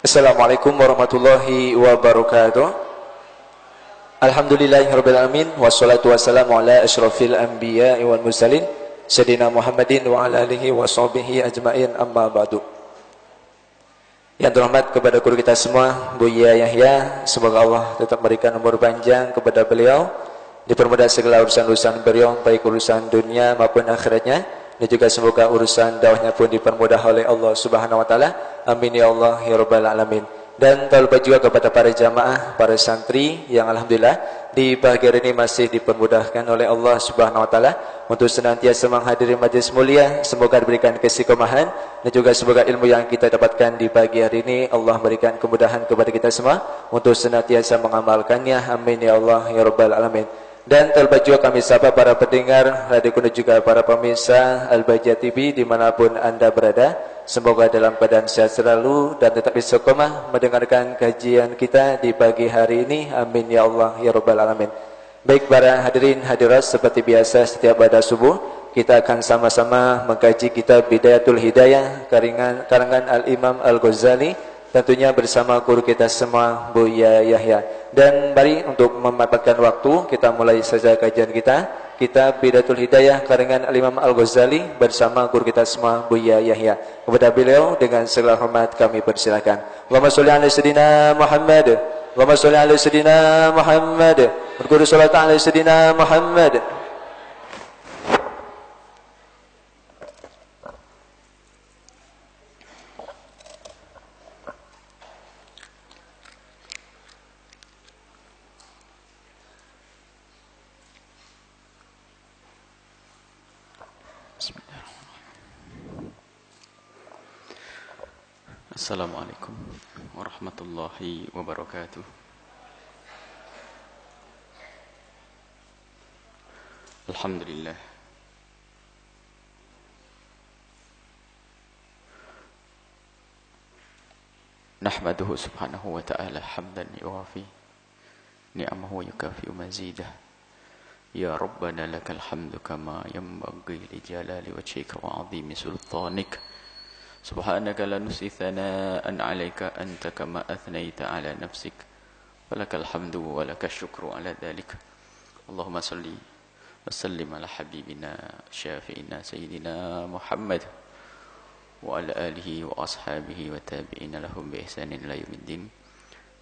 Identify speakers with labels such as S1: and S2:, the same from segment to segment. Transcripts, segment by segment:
S1: Assalamualaikum warahmatullahi wabarakatuh. Alhamdulillahirabbil alamin wassalatu wassalamu ala asyrafil anbiya'i wal mursalin sayyidina Muhammadin wa ala alihi washabihi ajmain, amma ba'du. Yang terhormat kepada guru kita semua, Buya Yahya, semoga Allah tetap memberikan umur panjang kepada beliau, dipermudah segala urusan-urusan beliau, baik urusan dunia maupun akhiratnya, dan juga semoga urusan dakwahnya pun dipermudah oleh Allah Subhanahu wa taala. Amin ya Allah ya rabbal alamin. Dan terlebih juga kepada para jamaah, para santri yang alhamdulillah di pagi hari ini masih dipermudahkan oleh Allah Subhanahu wa taala untuk senantiasa menghadiri majelis mulia. Semoga diberikan keistiqomahan dan juga semoga ilmu yang kita dapatkan di pagi hari ini Allah berikan kemudahan kepada kita semua untuk senantiasa mengamalkannya. Amin ya Allah ya rabbal alamin. Dan terlebih juga kami sapa para pendengar radio dan juga para pemirsa Al-Bahjah TV dimanapun anda berada. Semoga dalam keadaan sehat selalu dan tetap istiqomah mendengarkan kajian kita di pagi hari ini. Amin ya Allah ya rabbal alamin. Baik para hadirin hadirat, seperti biasa setiap pada subuh kita akan sama-sama mengkaji kitab Bidayatul Hidayah karangan Al-Imam Al-Ghazali, tentunya bersama guru kita semua, Buya Yahya. Dan mari untuk memanfaatkan waktu, kita mulai saja kajian kita. Kitab Bidayatul Hidayah karangan Al-Imam Al-Ghazali bersama guru kita semua, Buya Yahya. Kepada beliau dengan segala hormat kami persilakan. Allahumma sholli ala sayyidina Muhammad. Allahumma sholli ala sayyidina Muhammad. Berguru salat ala sayyidina Muhammad.
S2: Assalamualaikum warahmatullahi wabarakatuh. Alhamdulillah. Nahmaduhu subhanahu wa ta'ala hamdan yuwafi ni'amahu wa yukafi'u mazidah. Ya Rabbana lakal hamdu kama yanbaghi li jalali wajhika wa 'azimi sultanik. Subhanaka la nuhsi thana'an 'alaika anta kama athnayta 'ala nafsik. Walakal hamdu wa lakal syukru 'ala dhalik. Allahumma salli wa sallim ala habibina syafi'ina sayyidina Muhammad wa ala alihi wa ashabihi wa tabi'ina lahum bi ihsanin ila yaumiddin.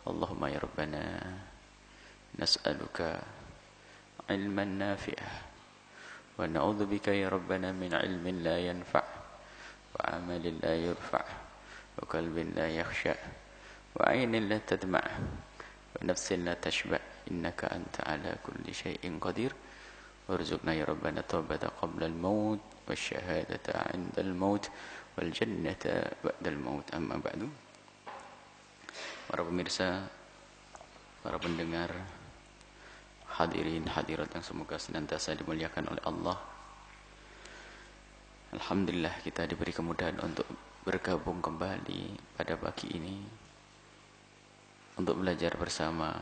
S2: Allahumma ya Rabbana nas'aluka ilman nafi'ah wa na'udzubika ya Rabbana min ilmin la yanfa', wa amalin la yurfa', wa qalbin la yakhsha', wa aynin la tadma', wa nafsin la tashba', innaka anta ala kulli syai'in qadir. Warzuqna ya Rabbana taubata qabla al-maut, wa syahadata 'inda al-maut, wal jannata ba'da al-maut. Amma ba'du. Para pemirsa, para pendengar, hadirin hadirat yang semoga senantiasa dimuliakan oleh Allah. Alhamdulillah kita diberi kemudahan untuk bergabung kembali pada pagi ini untuk belajar bersama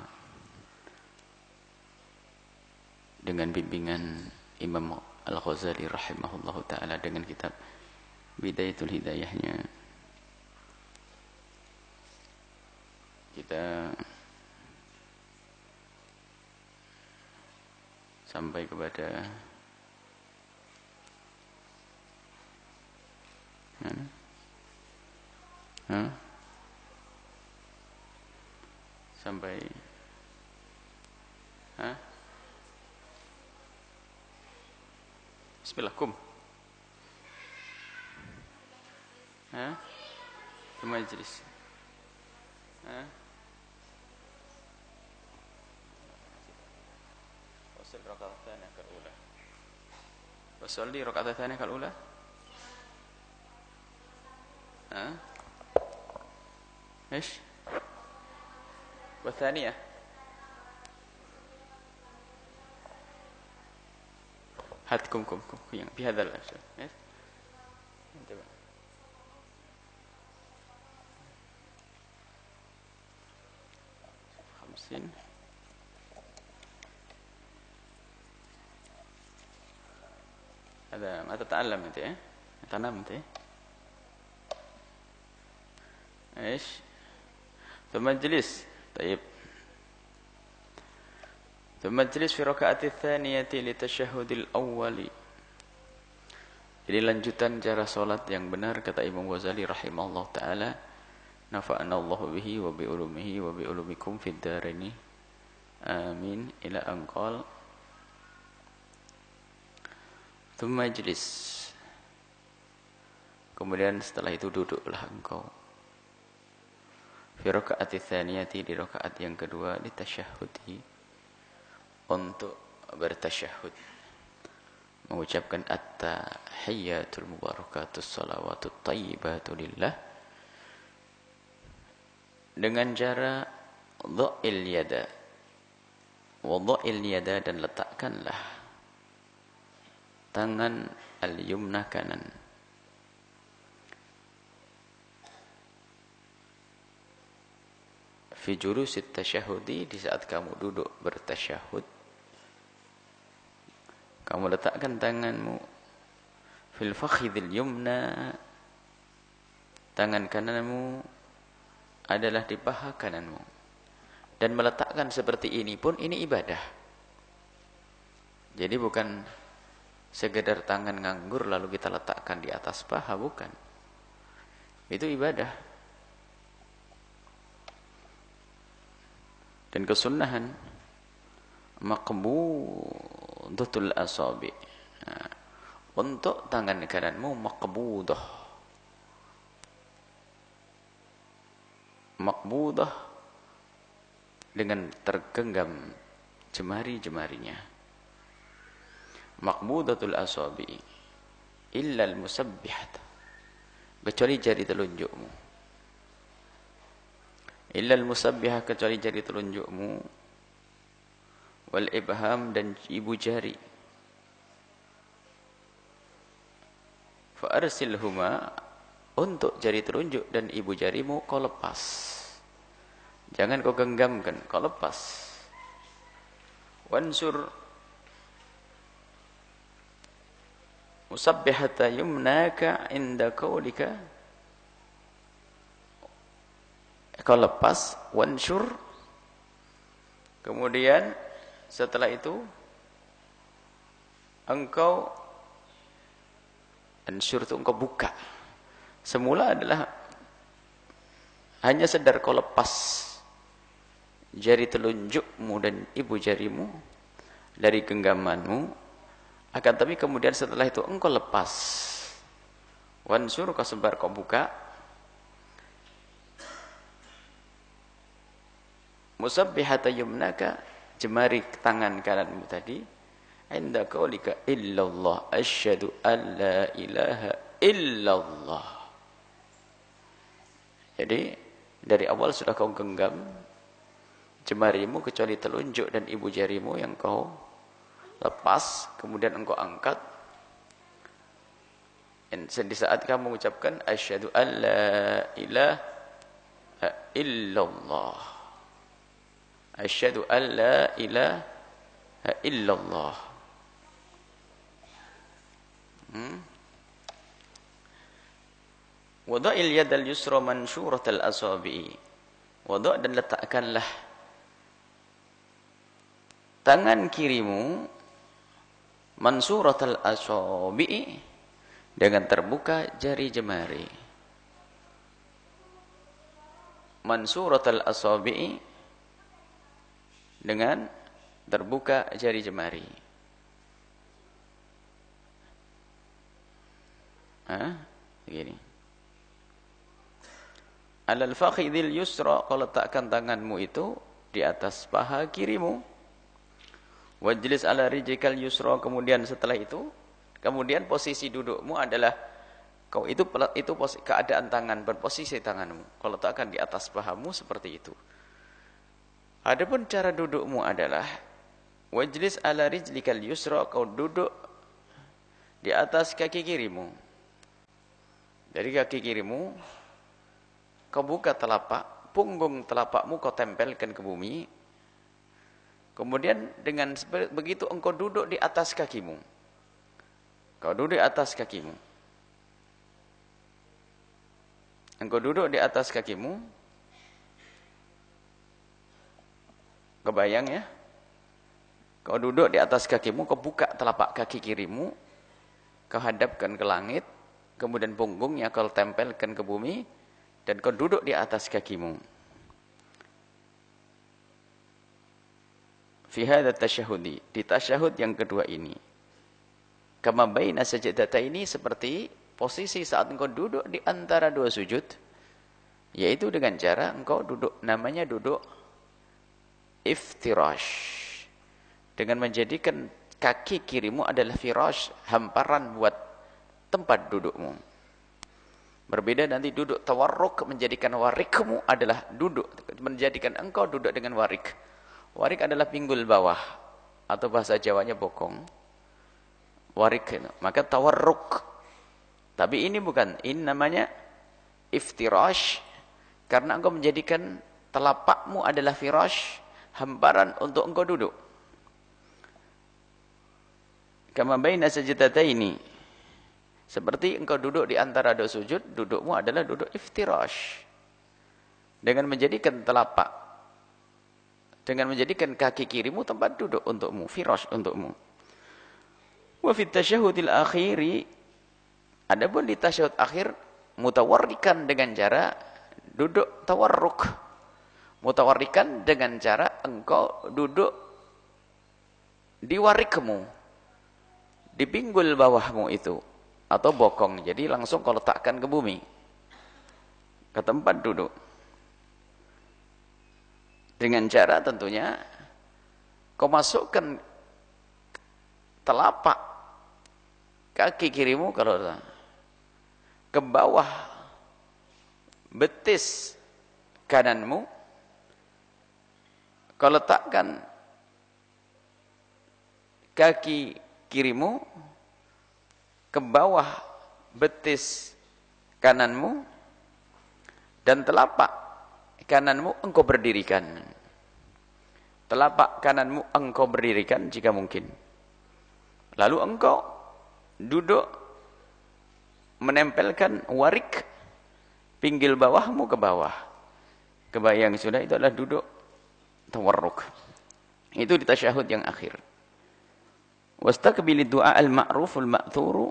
S2: dengan bimbingan Imam Al-Ghazali rahimahullahu ta'ala dengan kitab Bidayatul Hidayahnya. Kita sampai kepada sampai Bismillahirrahmanirrahim. Di majlis. Wasal raka'atan al-ula. Wasalli raka'atan al-ula. ايش والثانية هاتكم في هذا الأشياء ايش انتبه 50. هذا ما تتعلم انت تنام انت ايش ثم اجلس. طيب. ثم اجلس في ركعة الثانية للتشهد الأول. Jadi lanjutan cara salat yang benar kata Imam Ghazali rahimahullah taala, nafa'ana Allahu bihi wa bi ulumihi wa bi ulumikum fid dharaini. Amin. Ila anqal. Thumma ijlis. Kemudian setelah itu duduklah engkau. Fi rakaati tsaniyati, di rakaat yang kedua, di tasyahhudi, untuk bertasyahud, mengucapkan at-tahiyyatul mubarakatus salawatut thayyibatu lillah, dengan cara dha'il yada, wadha'il yada, dan letakkanlah tangan al-yumna kanan fi julusit tasyahudi, di saat kamu duduk bertasyahud, kamu letakkan tanganmu fil fakhidil yumna, tangan kananmu adalah di paha kananmu. Dan meletakkan seperti ini pun ini ibadah. Jadi bukan sekedar tangan nganggur lalu kita letakkan di atas paha, bukan. Itu ibadah. Dan kesunahan maqbudatul asabi, untuk tangan kananmu maqbudah. Maqbudah dengan tergenggam jemari-jemarinya. Maqbudatul asabi illa al-musabbihat, kecuali jari telunjukmu. Illa al-musabbihah, kecuali jari telunjukmu, wal ibham, dan ibu jari. Fa arsilhuma, untuk jari telunjuk dan ibu jarimu kau lepas. Jangan kau genggamkan, kau lepas. Wansur musabbihata yumnaka inda qaulika, kau lepas. Wansur, kemudian setelah itu engkau, ansur itu engkau buka. Semula adalah hanya sedar kau lepas jari telunjukmu dan ibu jarimu dari genggamanmu, akan tapi kemudian setelah itu engkau lepas. Wansur, kau sebar, kau buka. Musabbihata yumnaka, jemari tangan kananmu tadi, inda qaulika illallah, asyhadu an la ilaha illallah. Jadi dari awal sudah kau genggam jemarimu kecuali telunjuk dan ibu jarimu yang kau lepas, kemudian engkau angkat. Dan di saat kamu mengucapkan asyhadu an la ilaha illallah, asyhadu an la ilaha illallah. Wada'il yadal yusra mansyuratal asabi. Wada', dan letakkanlah tangan kirimu mansuratal asabi, dengan terbuka jari jemari. Mansuratal asabi, dengan terbuka jari jemari. Begini. Alal fakhidil yusra, kau letakkan tanganmu itu di atas paha kirimu. Wajlis ala rijikal yusra, kemudian setelah itu, kemudian posisi dudukmu adalah kau itu keadaan tangan, berposisi tanganmu kau letakkan di atas pahamu seperti itu. Adapun cara dudukmu adalah wajlis ala rijlikal yusra, kau duduk di atas kaki kirimu. Dari kaki kirimu kau buka telapak, punggung telapakmu kau tempelkan ke bumi. Kemudian dengan begitu engkau duduk di atas kakimu. Kau duduk di atas kakimu. Engkau duduk di atas kakimu. Kebayang ya? Kau duduk di atas kakimu, kau buka telapak kaki kirimu, kau hadapkan ke langit, kemudian punggungnya kau tempelkan ke bumi, dan kau duduk di atas kakimu. Fi hadha tasyahudi, di tasyahud yang kedua ini. Kama baina sajdataini, seperti posisi saat engkau duduk di antara dua sujud, yaitu dengan cara engkau duduk, namanya duduk iftirash. Dengan menjadikan kaki kirimu adalah firash, hamparan buat tempat dudukmu. Berbeda nanti duduk tawarruk, menjadikan warikmu adalah duduk, menjadikan engkau duduk dengan warik. Warik adalah pinggul bawah, atau bahasa Jawanya bokong. Warik, maka tawarruk. Tapi ini bukan, ini namanya iftirash, karena engkau menjadikan telapakmu adalah firash, hamparan untuk engkau duduk. Kama baina sajdataini, seperti engkau duduk di antara dua sujud, dudukmu adalah duduk iftirash. Dengan menjadikan telapak, dengan menjadikan kaki kirimu tempat duduk untukmu, firash untukmu. Wa fit tasyahhudil akhiri, adapun di tasyahud akhir, mutawarrikan dengan cara duduk tawarruk. Mutawarrikan dengan cara engkau duduk di warikmu, di pinggul bawahmu itu, atau bokong. Jadi langsung kau letakkan ke bumi, ke tempat duduk. Dengan cara tentunya kau masukkan telapak kaki kirimu kalau ke bawah betis kananmu, kau letakkan kaki kirimu ke bawah betis kananmu, dan telapak kananmu engkau berdirikan. Telapak kananmu engkau berdirikan jika mungkin. Lalu engkau duduk menempelkan warik, pinggul bawahmu ke bawah. Kebayang sudah, itu adalah duduk tawarruk. Itu di tasyahud yang akhir. Wastaqbilid du'a al-ma'ruf al-ma'thuru,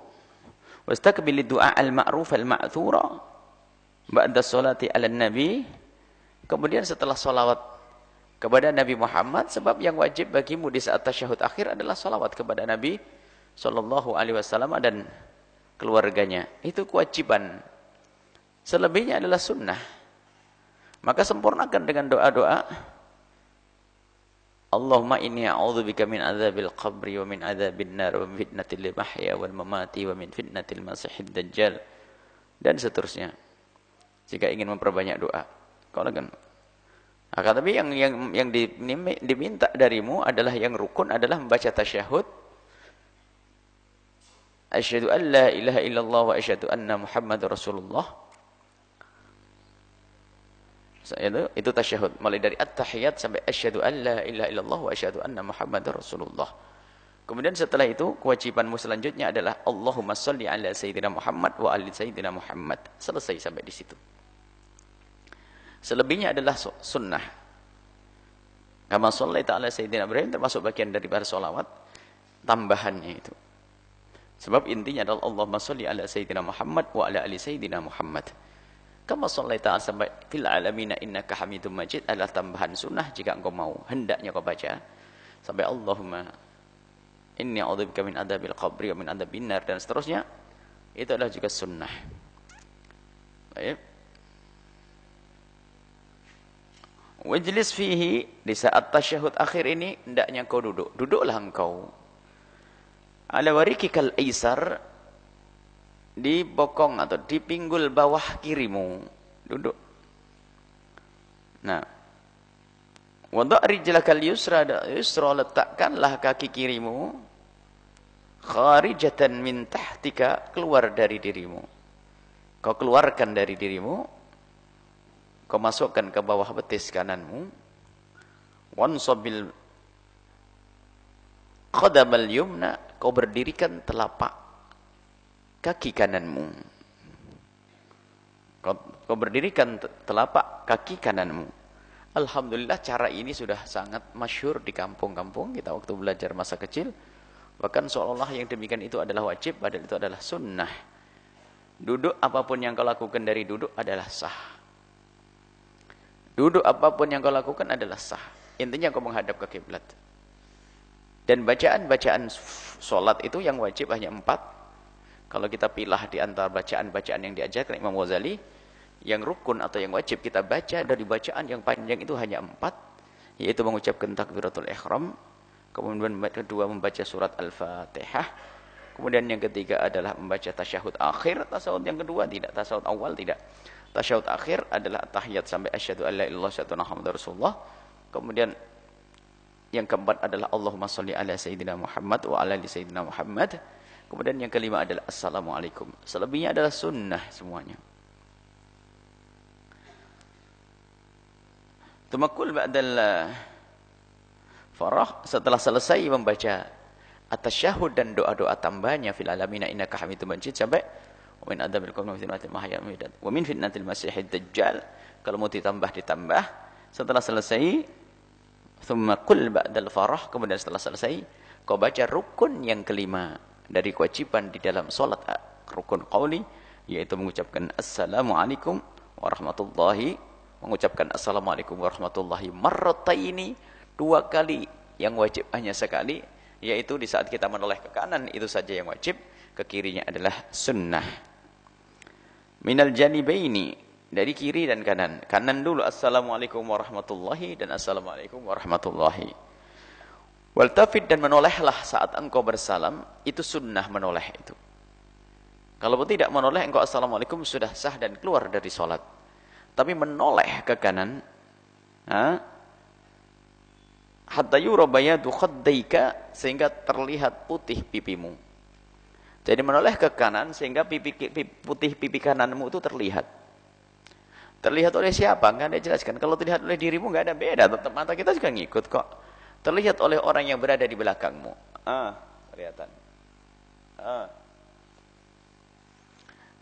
S2: wastaqbilid du'a al-ma'ruf al-ma'thura ba'da sholati 'alan nabi. Kemudian setelah sholawat kepada Nabi Muhammad, sebab yang wajib bagimu di saat tasyahud akhir adalah sholawat kepada Nabi sallallahu alaihi wasallam dan keluarganya. Itu kewajiban. Selebihnya adalah sunnah. Maka sempurnakan dengan doa-doa. Allahumma inni a'udzubika min adzabil qabri wa min adzabil nar wa min fitnatil mahya wal mamati wa min fitnatil masiihid dajjal, dan seterusnya. Jika ingin memperbanyak doa. Kalau kan. Akan tapi yang diminta darimu adalah yang rukun adalah membaca tasyahud. Asyhadu an la ilaha illallah wa asyhadu anna Muhammadar Rasulullah. Itu tasyahud, mulai dari at-tahiyat sampai asyhadu an la ilaha illallah wa asyhadu anna Muhammadar Rasulullah. Kemudian setelah itu kewajibanmu selanjutnya adalah Allahumma shalli ala sayyidina Muhammad wa ali sayyidina Muhammad. Selesai sampai di situ. Selebihnya adalah sunnah. Kama shallaita ala sayyidina Ibrahim, termasuk bagian daripada sholawat, tambahannya itu. Sebab intinya adalah Allahumma shalli ala sayyidina Muhammad wa ala ali sayyidina Muhammad. Kama shallaita sampai fil alamin innaka Hamidum Majid adalah tambahan sunnah jika engkau mau, hendaknya kau baca sampai Allahumma inni a'udzubika min adzabil qabri wa min adzabin nar, dan seterusnya. Itu adalah juga sunnah. Baik. Wajlis fihi, di saat tasyahud akhir ini hendaknya kau duduk. Duduklah engkau ala warikikal aisar, di bokong atau di pinggul bawah kirimu, duduk. Nah, wada' rijlakal yusra, letakkanlah kaki kirimu kharijatan min tahtika, keluar dari dirimu. Kau keluarkan dari dirimu, kau masukkan ke bawah betis kananmu. Wansabil qadamal yumna, kau berdirikan telapak kaki kananmu. Kau berdirikan telapak kaki kananmu. Alhamdulillah cara ini sudah sangat masyhur di kampung-kampung kita waktu belajar masa kecil. Bahkan seolah-olah yang demikian itu adalah wajib, padahal itu adalah sunnah. Duduk apapun yang kau lakukan dari duduk adalah sah. Duduk apapun yang kau lakukan adalah sah. Intinya kau menghadap ke kiblat. Dan bacaan-bacaan sholat itu yang wajib hanya 4. Kalau kita pilah di antara bacaan-bacaan yang diajarkan Imam Ghazali, yang rukun atau yang wajib kita baca dari bacaan yang panjang itu hanya 4, yaitu mengucapkan takbiratul ihram, kemudian kedua membaca surat Al-Fatihah, kemudian yang ketiga adalah membaca tasyahud akhir. Tasyahud yang kedua tidak, tasyahud awal tidak. Tasyahud akhir adalah tahiyat sampai asyhadu alla ilaha illallah wa muhammadar rasulullah. Kemudian yang keempat adalah Allahumma sholli ala sayyidina Muhammad wa ala ali sayyidina Muhammad. Kemudian yang kelima adalah assalamualaikum. Selebihnya adalah sunnah semuanya. Tumakul ba'dal farah, setelah selesai membaca at-tasyahud dan doa-doa tambahnya fil alamina innaka hamidum majid sampai wa min adabil qabri wa fitnatil mahya wa min fitnatil masiihid dajjal. Kalau mau ditambah. Setelah selesai thumma qul ba'dal farah, kemudian setelah selesai kau baca rukun yang kelima dari kewajiban di dalam salat, rukun qauli, yaitu mengucapkan assalamualaikum warahmatullahi, mengucapkan assalamualaikum warahmatullahi marrataini, 2 kali, yang wajib hanya sekali, yaitu di saat kita menoleh ke kanan itu saja yang wajib, ke kirinya adalah sunnah. Minal janibaini, dari kiri dan kanan. Kanan dulu assalamualaikum warahmatullahi dan assalamualaikum warahmatullahi. Waltafid, dan menolehlah saat engkau bersalam, itu sunnah menoleh itu. Kalau tidak menoleh engkau assalamualaikum sudah sah dan keluar dari salat. Tapi menoleh ke kanan, hatta yura bayadu khaddaika, sehingga terlihat putih pipimu. Jadi menoleh ke kanan sehingga putih pipi kananmu itu terlihat. Terlihat oleh siapa? Enggak ada jelaskan. Kalau terlihat oleh dirimu enggak ada beda, tetap mata kita juga ngikut kok. Terlihat oleh orang yang berada di belakangmu. Kelihatan.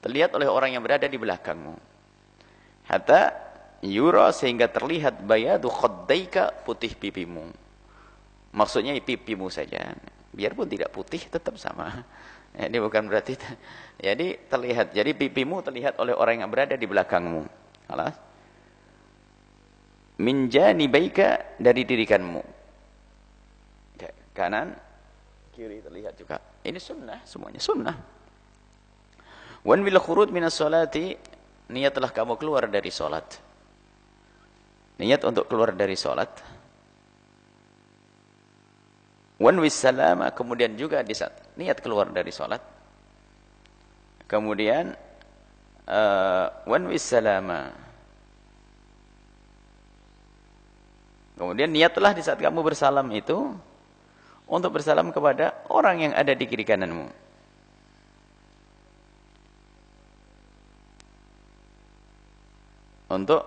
S2: Terlihat oleh orang yang berada di belakangmu. Hatta yura, sehingga terlihat bayadu khaddaika, putih pipimu. Maksudnya pipimu saja. Biarpun tidak putih tetap sama. Jadi bukan berarti. Jadi terlihat. Jadi pipimu terlihat oleh orang yang berada di belakangmu. Alas. Min janibaika, dari dirikanmu. Kanan, kiri terlihat juga. Ini sunnah, semuanya sunnah. Wan bil khurud minas salati, niatlah kamu keluar dari salat. Niat untuk keluar dari salat. Wan wis salama, kemudian juga di saat niat keluar dari salat. Kemudian wan wis salama. Kemudian niatlah di saat kamu bersalam itu untuk bersalam kepada orang yang ada di kiri kananmu. Untuk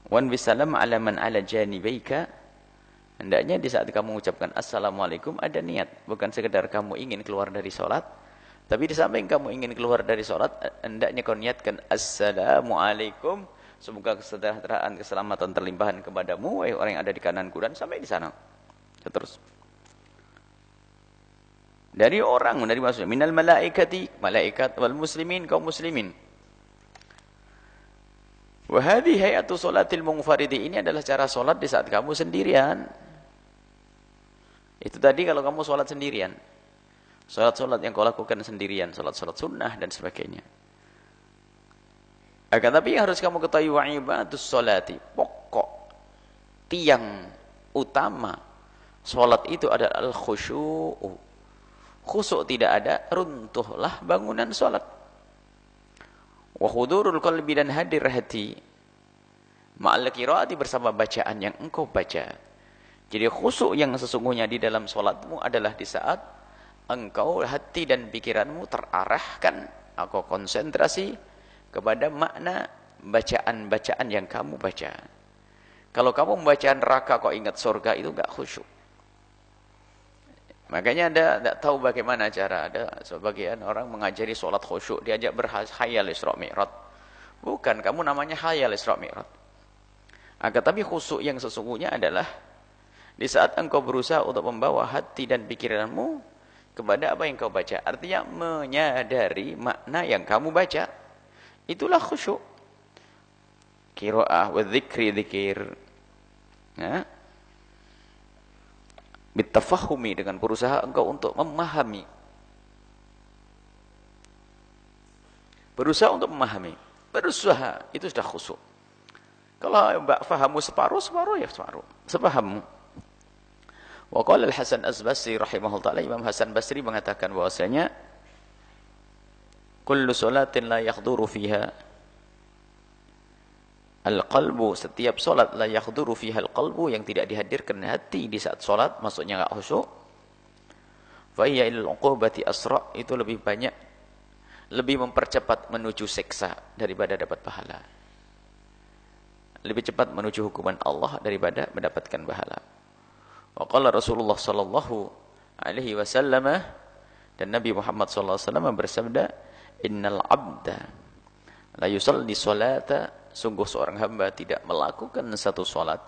S2: wan bisalam ala man ala janibaika, hendaknya di saat kamu mengucapkan assalamualaikum ada niat, bukan sekedar kamu ingin keluar dari salat, tapi di samping kamu ingin keluar dari salat, hendaknya kau niatkan assalamualaikum, semoga kesejahteraan, keselamatan terlimpahkan kepadamu wahai orang yang ada di kananku, dan sampai di sana. Terus dari orang, dari maksudnya minal malaikati, malaikat, wal muslimin, kaum muslimin. Wa hadhihi hayatu salatil munfaridi, ini adalah cara salat di saat kamu sendirian. Itu tadi kalau kamu salat sendirian. Salat-salat yang kau lakukan sendirian, salat-salat sunnah dan sebagainya. Akan tapi yang harus kamu ketahui, wa ibadus salati, pokok tiang utama salat itu adalah al-khusyu'u. Khusyuk tidak ada, runtuhlah bangunan salat. Wa hudurul qalbi, dan hadir hati. Ma'al qiraati, bersama bacaan yang engkau baca. Jadi khusyuk yang sesungguhnya di dalam salatmu adalah di saat engkau hati dan pikiranmu terarahkan, engkau konsentrasi kepada makna bacaan-bacaan yang kamu baca. Kalau kamu membaca neraka kok ingat surga, itu enggak khusyuk. Makanya Anda tidak tahu bagaimana cara. Ada sebagian orang mengajari sholat khusyuk, diajak berhayal Isra Mi'raj. Bukan, kamu namanya hayal Isra Mi'raj. Akan tapi khusyuk yang sesungguhnya adalah di saat engkau berusaha untuk membawa hati dan pikiranmu kepada apa yang kau baca. Artinya menyadari makna yang kamu baca. Itulah khusyuk. Qiraah wa dzikri dzikir. Ya. Bitafahumi, dengan berusaha engkau untuk memahami. Berusaha untuk memahami. Berusaha, itu sudah khusyuk. Kalau mbak fahamu separuh ya separuh. Sepahamu. Wa qala al-Hasan Az-Basri rahimahullah ta'ala, Imam Hasan Basri mengatakan bahwasanya kullu salatin la yakhduru fiha al-qalbu, setiap salat la yakhduru fiha al-qalbu, yang tidak dihadirkan hati di saat salat, maksudnya enggak khusyuk, fa hiya ilal uqubati asra, itu lebih banyak, lebih mempercepat menuju siksa daripada dapat pahala. Lebih cepat menuju hukuman Allah daripada mendapatkan pahala. Wa qala Rasulullah sallallahu alaihi wasallam, dan Nabi Muhammad sallallahu alaihi wasallam bersabda, innal abda la yusalli salata, sungguh seorang hamba tidak melakukan satu salat.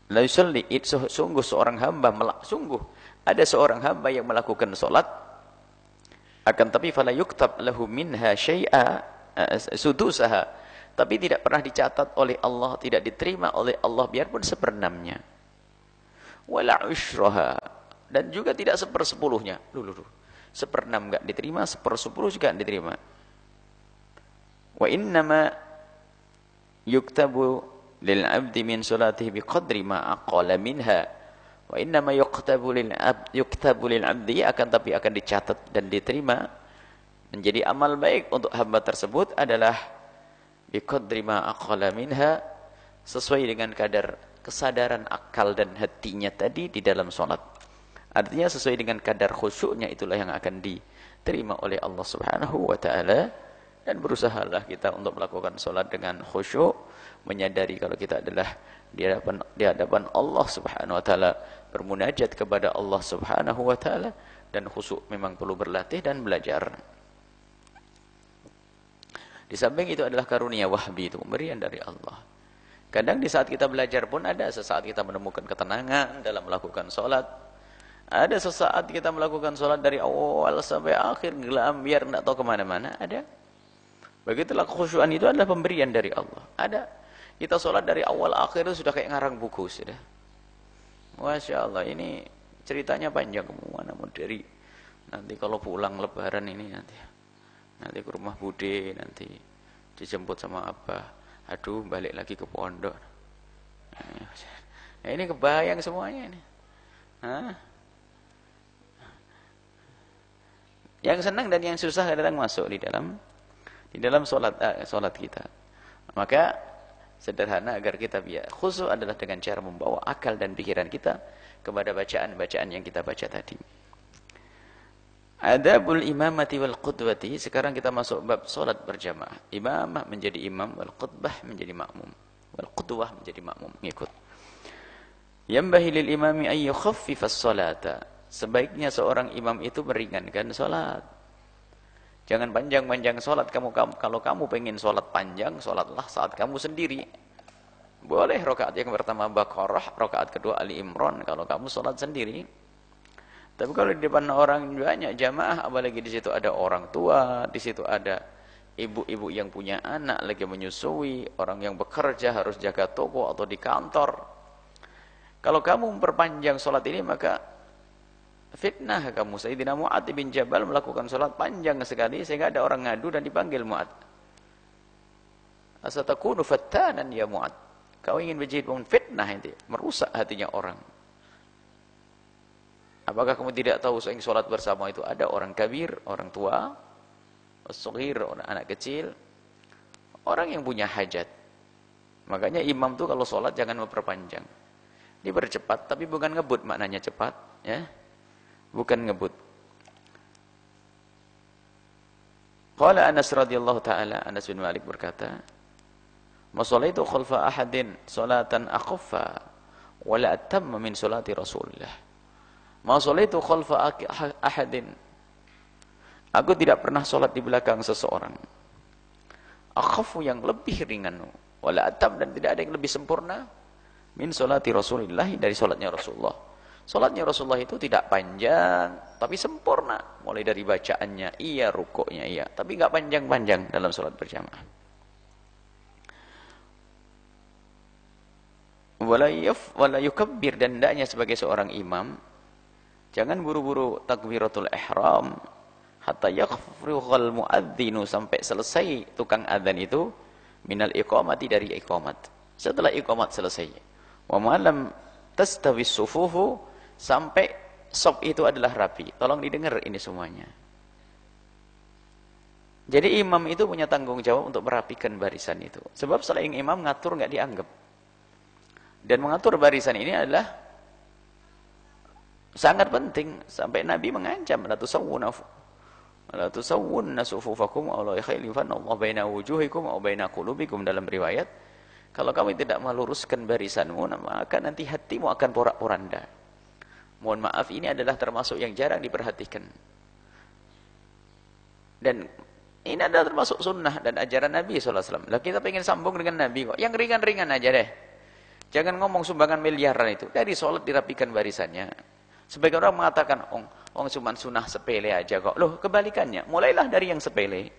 S2: La yusalli, sungguh seorang hamba, sungguh ada seorang hamba yang melakukan salat, akan tapi fala yuktab lahu minha syai'a sudusaha, tapi tidak pernah dicatat oleh Allah, tidak diterima oleh Allah biarpun seperenamnya. Wala usyraha, dan juga tidak sepersepuluhnya. Seperenam enggak diterima, sepersepuluh juga enggak diterima. Wa innama yuktabu lil 'abdi min salatihi biqadri ma aqala minha. Wa innama yuktabu lil 'abdi, akan tapi akan dicatat dan diterima menjadi amal baik untuk hamba tersebut adalah biqadri ma aqala minha, sesuai dengan kadar kesadaran akal dan hatinya tadi di dalam salat. Artinya sesuai dengan kadar khusyuknya, itulah yang akan diterima oleh Allah Subhanahu wa taala. Dan berusahalah kita untuk melakukan salat dengan khusyuk, menyadari kalau kita adalah di hadapan Allah Subhanahu wa taala, bermunajat kepada Allah Subhanahu wa taala, dan khusyuk memang perlu berlatih dan belajar. Di samping itu adalah karunia wahbi, itu pemberian dari Allah. Kadang di saat kita belajar pun ada sesaat kita menemukan ketenangan dalam melakukan sholat. Ada sesaat kita melakukan sholat dari awal sampai akhir gelam biar tidak tahu kemana-mana. Ada. Begitulah kekhusyuan itu adalah pemberian dari Allah. Ada. Kita sholat dari awal akhir itu sudah kayak ngarang buku sudah. Masya Allah, ini ceritanya panjang kemana mau dari nanti kalau pulang lebaran ini nanti ke rumah bude, nanti dijemput sama abah, aduh balik lagi ke pondok. Nah, ini kebayang semuanya ini. Hah? Yang senang dan yang susah kadang masuk di dalam salat kita. Maka sederhana agar kita biar khusyuk adalah dengan cara membawa akal dan pikiran kita kepada bacaan-bacaan yang kita baca tadi. Adabul imamati wal qudwati. Sekarang kita masuk bab salat berjamaah. Imamah menjadi imam, wal qudbah menjadi makmum, wal qudwah menjadi makmum, ngikut. Yambahi lil imami ay yukhaffifas salata. Sebaiknya seorang imam itu meringankan salat. Jangan panjang-panjang salat. Kalau kamu pengen salat panjang, salatlah saat kamu sendiri. Boleh rakaat yang pertama Baqarah, rakaat kedua Ali Imran kalau kamu salat sendiri. Tapi kalau di depan orang banyak jamaah, apalagi di situ ada orang tua, di situ ada ibu-ibu yang punya anak lagi menyusui, orang yang bekerja harus jaga toko atau di kantor. Kalau kamu memperpanjang sholat ini, maka fitnah kamu. Sayyidina Mu'adz bin Jabal melakukan sholat panjang sekali sehingga ada orang ngadu dan dipanggil Mu'adz. Asatakunu fattanan ya Mu'adz. Kau ingin menjadi fitnah ini, merusak hatinya orang. Apakah kamu tidak tahu sholat bersama itu ada orang kabir, orang tua, as-saghir, orang anak kecil, orang yang punya hajat. Makanya imam tuh kalau sholat jangan memperpanjang. Dipercepat, tapi bukan ngebut maknanya cepat, ya. Bukan ngebut. Qala Anas radhiyallahu taala, Anas bin Malik berkata, "Ma sholaitu khalfa ahadin salatan akhaffa wa la atamma min salati Rasulillah." Ma sholaitu khalfa ahadin. Aku tidak pernah sholat di belakang seseorang. Akhafu yang lebih ringan. Wala atam, dan tidak ada yang lebih sempurna min salati Rasulillah, dari salatnya Rasulullah. Salatnya Rasulullah itu tidak panjang tapi sempurna. Mulai dari bacaannya iya, rukuknya iya, tapi enggak panjang-panjang dalam salat berjamaah. Wala yukabbir, dan hendaknya sebagai seorang imam jangan buru-buru takbiratul ihram hatta yakhrughal muadzinu, sampai selesai tukang adzan itu minal iqamati, dari iqamat. Setelah iqamat selesai, wa malam tastawi sufufu, sampai sop itu adalah rapi. Tolong didengar ini semuanya. Jadi imam itu punya tanggung jawab untuk merapikan barisan itu. Sebab selain imam ngatur nggak dianggap. Dan mengatur barisan ini adalah sangat penting, sampai Nabi mengancam la tusawwunna sufufakum aw la yakhlifan Allah baina wujuhikum aw baina qulubikum, dalam riwayat, kalau kamu tidak meluruskan barisanmu maka nanti hatimu akan porak-poranda. Mohon maaf, ini adalah termasuk yang jarang diperhatikan. Dan ini adalah termasuk sunnah dan ajaran Nabi SAW. Lah kita pengen sambung dengan Nabi kok. Yang ringan-ringan aja deh. Jangan ngomong sumbangan miliaran itu. Dari sholat dirapikan barisannya. Sebagian orang mengatakan, cuma sunnah sepele aja kok. Loh, kebalikannya. Mulailah dari yang sepele.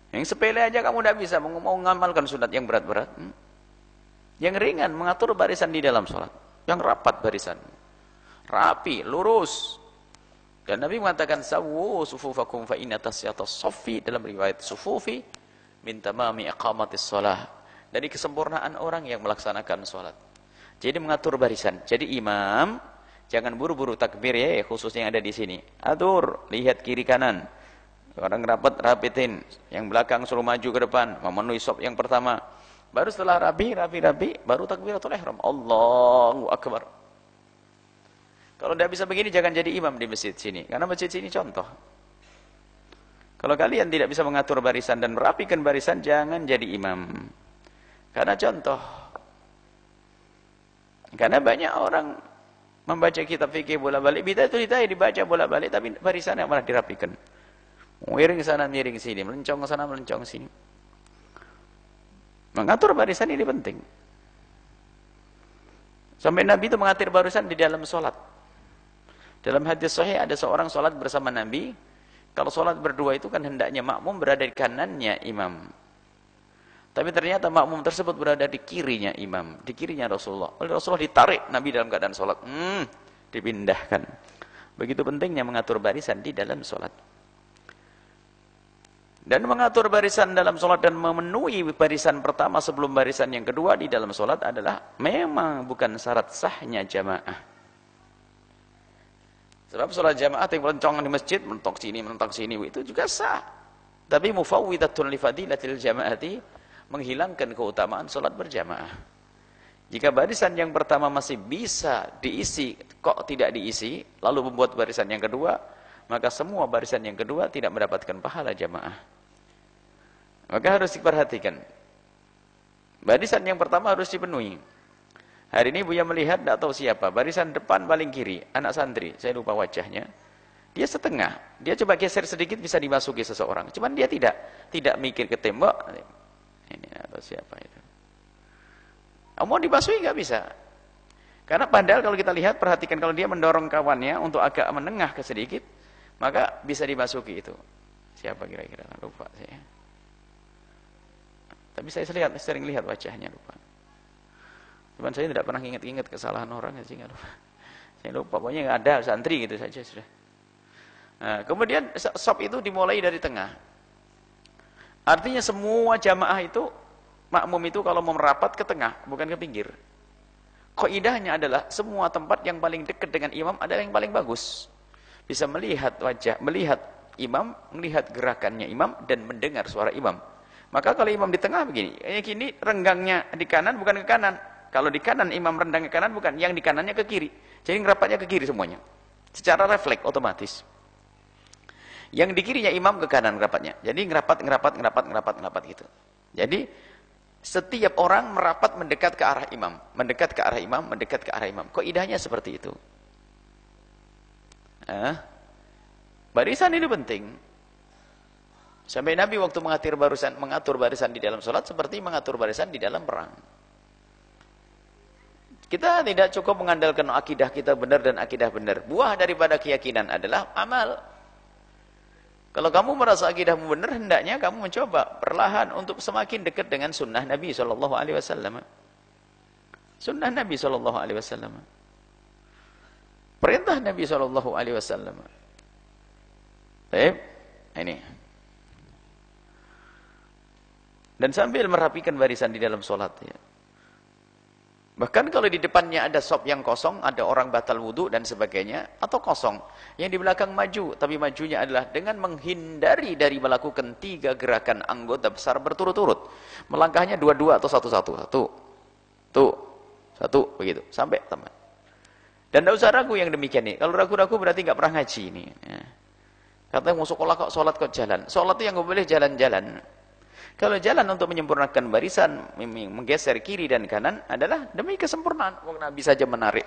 S2: Yang sepele aja kamu tidak bisa mau mengamalkan sunat yang berat-berat. Yang ringan, mengatur barisan di dalam sholat. Yang rapat barisan. Rapi, lurus. Dan Nabi mengatakan, sawu sufufakum fa inna tasyatas soffi, dalam riwayat sufufi min tamami iqamatis sholah. Dari kesempurnaan orang yang melaksanakan sholat. Jadi mengatur barisan. Jadi imam jangan buru-buru takbir ya, khususnya yang ada di sini. Atur, lihat kiri kanan. Orang rapat, rapitin. Yang belakang suruh maju ke depan, memenuhi sop yang pertama. Baru setelah rapi, baru takbiratul ihram. Allahu Akbar. Kalau tidak bisa begini, jangan jadi imam di masjid sini. Karena masjid sini contoh. Kalau kalian tidak bisa mengatur barisan dan merapikan barisan, jangan jadi imam. Karena contoh. Karena banyak orang membaca kitab fikih bolak-balik. Bid'ah itu dibaca bolak-balik, tapi barisannya malah dirapikan. Miring sana, miring sini. Melencong sana, melencong sini. Mengatur barisan ini penting. Sampai Nabi itu mengatur barisan di dalam sholat. Dalam hadis sahih ada seorang sholat bersama Nabi. Kalau sholat berdua itu kan hendaknya makmum berada di kanannya imam. Tapi ternyata makmum tersebut berada di kirinya imam, di kirinya Rasulullah. Oleh Rasulullah ditarik Nabi dalam keadaan sholat. Dipindahkan. Begitu pentingnya mengatur barisan di dalam sholat. Dan mengatur barisan dalam sholat dan memenuhi barisan pertama sebelum barisan yang kedua di dalam sholat adalah memang bukan syarat sahnya jamaah. Sebab sholat jamaah yang melencongan di masjid, mentok sini, itu juga sah. Tapi mufawwidatun li fadilatil jamaati, menghilangkan keutamaan sholat berjamaah. Jika barisan yang pertama masih bisa diisi, kok tidak diisi, lalu membuat barisan yang kedua, maka semua barisan yang kedua tidak mendapatkan pahala jamaah. Maka harus diperhatikan. Barisan yang pertama harus dipenuhi. Hari ini Buya melihat, tidak tahu siapa, barisan depan paling kiri, anak santri, saya lupa wajahnya. Dia setengah, dia coba geser sedikit bisa dimasuki seseorang. Cuman dia tidak mikir ke tembok. Ini atau siapa itu? Mau dimasuki nggak bisa. Karena padahal kalau kita lihat, perhatikan kalau dia mendorong kawannya untuk agak menengah ke sedikit, maka bisa dimasuki itu. Siapa kira-kira? Lupa saya. Tapi saya sering lihat wajahnya, lupa. Cuman saya tidak pernah ingat-ingat kesalahan orang, sehingga lupa. Saya lupa, pokoknya nggak ada santri gitu saja sudah. Nah, kemudian sop itu dimulai dari tengah. Artinya semua jamaah itu, makmum itu kalau mau merapat ke tengah, bukan ke pinggir. Kaidahnya adalah semua tempat yang paling dekat dengan imam adalah yang paling bagus. Bisa melihat wajah, melihat imam, melihat gerakannya imam, dan mendengar suara imam. Maka kalau imam di tengah begini, ini renggangnya di kanan bukan ke kanan. Kalau di kanan imam rendang ke kanan bukan, yang di kanannya ke kiri. Jadi ngerapatnya ke kiri semuanya. Secara refleks otomatis. Yang di kirinya imam ke kanan ngerapatnya. Jadi ngerapat gitu. Jadi setiap orang merapat mendekat ke arah imam, mendekat ke arah imam, mendekat ke arah imam. Kaidahnya seperti itu. Barisan ini penting. Sampai Nabi waktu mengatur barisan di dalam sholat seperti mengatur barisan di dalam perang. Kita tidak cukup mengandalkan akidah kita benar dan akidah benar. Buah daripada keyakinan adalah amal. Kalau kamu merasa akidahmu benar, hendaknya kamu mencoba perlahan untuk semakin dekat dengan sunnah Nabi SAW. Sunnah Nabi SAW. Perintah Nabi SAW. Baik, ini. Dan sambil merapikan barisan di dalam sholat. Ya. Bahkan kalau di depannya ada sop yang kosong, ada orang batal wudhu dan sebagainya, atau kosong. Yang di belakang maju, tapi majunya adalah dengan menghindari dari melakukan 3 gerakan anggota besar berturut-turut. Melangkahnya 2-2 atau 1-1. Satu, begitu. Sampai teman. Dan tidak usah ragu yang demikian ini. Kalau ragu-ragu berarti nggak pernah ngaji ini. Ya. Katanya mau sekolah kok, sholat kok jalan. Sholat itu yang nggak boleh jalan-jalan. Kalau jalan untuk menyempurnakan barisan, menggeser kiri dan kanan adalah demi kesempurnaan. Nabi saja menarik.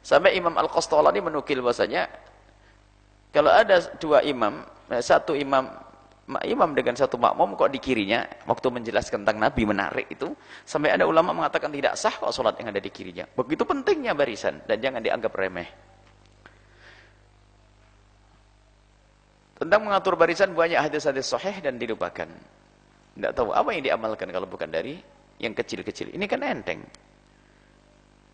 S2: Sampai Imam Al-Qastolani menukil bahasanya, kalau ada 2 imam, satu imam dengan satu makmum kok di kirinya, waktu menjelaskan tentang Nabi menarik itu, sampai ada ulama mengatakan tidak sah kok sholat yang ada di kirinya. Begitu pentingnya barisan dan jangan dianggap remeh. Tentang mengatur barisan banyak hadis-hadis sahih dan dilupakan. Tidak tahu apa yang diamalkan kalau bukan dari yang kecil-kecil. Ini kan enteng.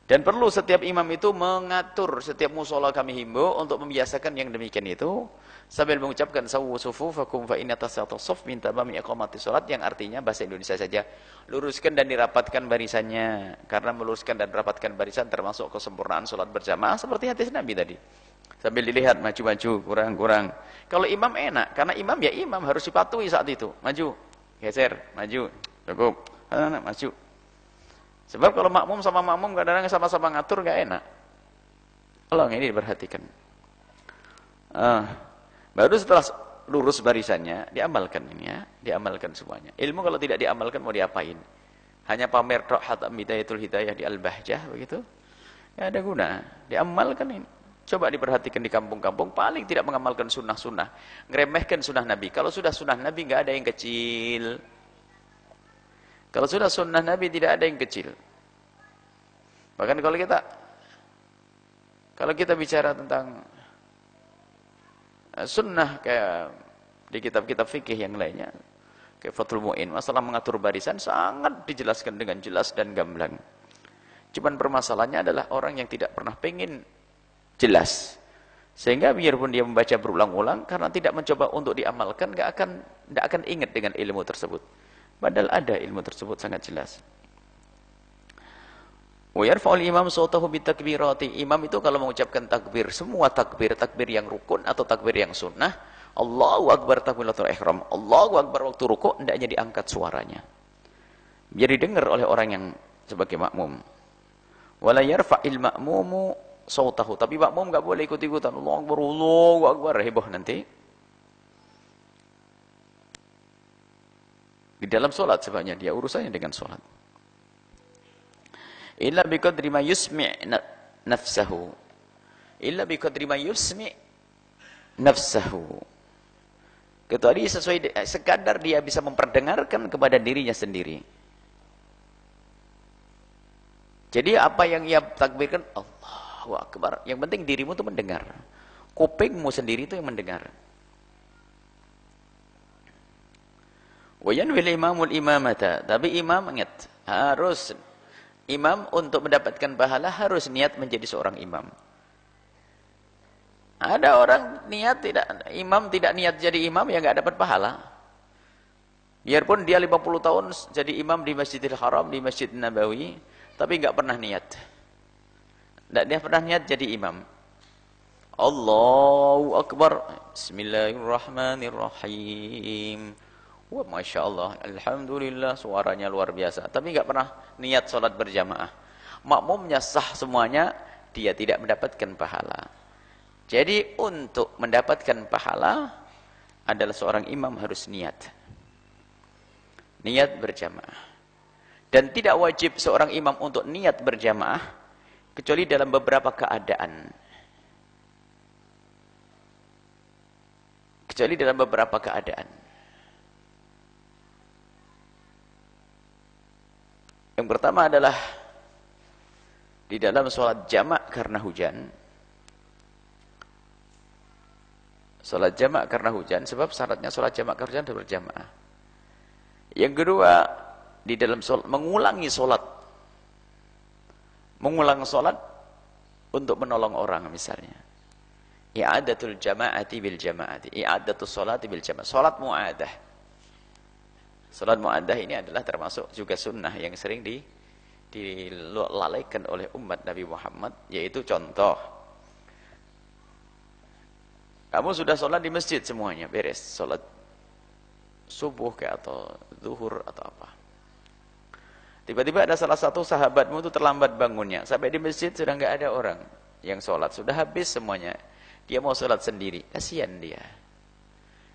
S2: Dan perlu setiap imam itu mengatur, setiap musola kami himbau untuk membiasakan yang demikian itu sambil mengucapkan sawu sufufakum fa inna tasawwuf min tamami iqamati salat, yang artinya bahasa Indonesia saja, luruskan dan dirapatkan barisannya. Karena meluruskan dan rapatkan barisan termasuk kesempurnaan salat berjamaah seperti hadis Nabi tadi. Sambil dilihat maju-maju, kurang-kurang. Kalau imam enak, karena imam ya imam harus dipatuhi saat itu. Maju, geser, maju, cukup, maju. Sebab kalau makmum sama makmum kadang-kadang sama-sama ngatur gak enak. Tolong ini diperhatikan. Baru setelah lurus barisannya diamalkan ini ya, diamalkan semuanya. Ilmu kalau tidak diamalkan mau diapain? Hanya pamer tok hatam bidayatul hidayah di Al-Bahjah begitu. Gak ada guna. Diamalkan ini. Coba diperhatikan di kampung-kampung, paling tidak mengamalkan sunnah-sunnah, ngeremehkan sunnah Nabi. Kalau sudah sunnah Nabi nggak ada yang kecil. Kalau sudah sunnah Nabi tidak ada yang kecil. Bahkan kalau kita bicara tentang sunnah kayak di kitab-kitab fikih yang lainnya, kayak Fathul Mu'in, masalah mengatur barisan sangat dijelaskan dengan jelas dan gamblang. Cuman permasalahannya adalah orang yang tidak pernah pengen jelas, sehingga biarpun dia membaca berulang-ulang karena tidak mencoba untuk diamalkan, tidak akan ingat dengan ilmu tersebut. Padahal ada ilmu tersebut sangat jelas. Wa yarfa'ul imam sautahu bitakbirati. Imam itu kalau mengucapkan takbir, semua takbir yang rukun atau takbir yang sunnah, Allahu akbar takbiratul ihram, Allahu akbar waktu rukuk, hendaknya diangkat suaranya. Biar didengar oleh orang yang sebagai makmum. Wala yarfa'il ma'mumu sautahu, tapi makmum enggak boleh ikut-ikutan Allahu akbar, heboh nanti. Di dalam salat sebenarnya dia urusannya dengan salat. Illa biqadri ma yusmi' nafsahu. Illa biqadri ma yusmi' nafsahu. Kecuali sesuai sekadar dia bisa memperdengarkan kepada dirinya sendiri. Jadi apa yang ia takbirkan Allahu akbar, yang penting dirimu itu mendengar. Kupingmu sendiri itu yang mendengar. Wa yanwil imamul imamata, tapi imam ingat, harus imam untuk mendapatkan pahala harus niat menjadi seorang imam. Ada orang imam tidak niat jadi imam ya enggak dapat pahala. Biarpun dia 50 tahun jadi imam di Masjidil Haram, di Masjid Nabawi, tapi enggak pernah niat. Tidak dia pernah niat jadi imam. Allahu akbar, bismillahirrahmanirrahim. Wah, Masya Allah, Alhamdulillah, suaranya luar biasa. Tapi nggak pernah niat sholat berjamaah. Makmumnya sah semuanya, dia tidak mendapatkan pahala. Jadi untuk mendapatkan pahala adalah seorang imam harus niat. Niat berjamaah. Dan tidak wajib seorang imam untuk niat berjamaah, kecuali dalam beberapa keadaan. Kecuali dalam beberapa keadaan. Yang pertama adalah di dalam sholat jamak karena hujan. Sholat jamak karena hujan, sebab syaratnya sholat jamak karena hujan harus berjamaah. Yang kedua, di dalam sholat, mengulangi sholat. Mengulang sholat untuk menolong orang misalnya. I'adatul jama'ati bil jama'ati. I'adatul sholati bil jama'ati. Sholat mu'adah. Sholat mu'adah ini adalah termasuk juga sunnah yang sering dilalaikan oleh umat Nabi Muhammad. Yaitu contoh. Kamu sudah sholat di masjid semuanya, beres. Sholat subuh atau zuhur atau apa. Tiba-tiba ada salah satu sahabatmu itu terlambat bangunnya. Sampai di masjid sudah nggak ada orang yang sholat. Sudah habis semuanya. Dia mau sholat sendiri. Kasihan dia.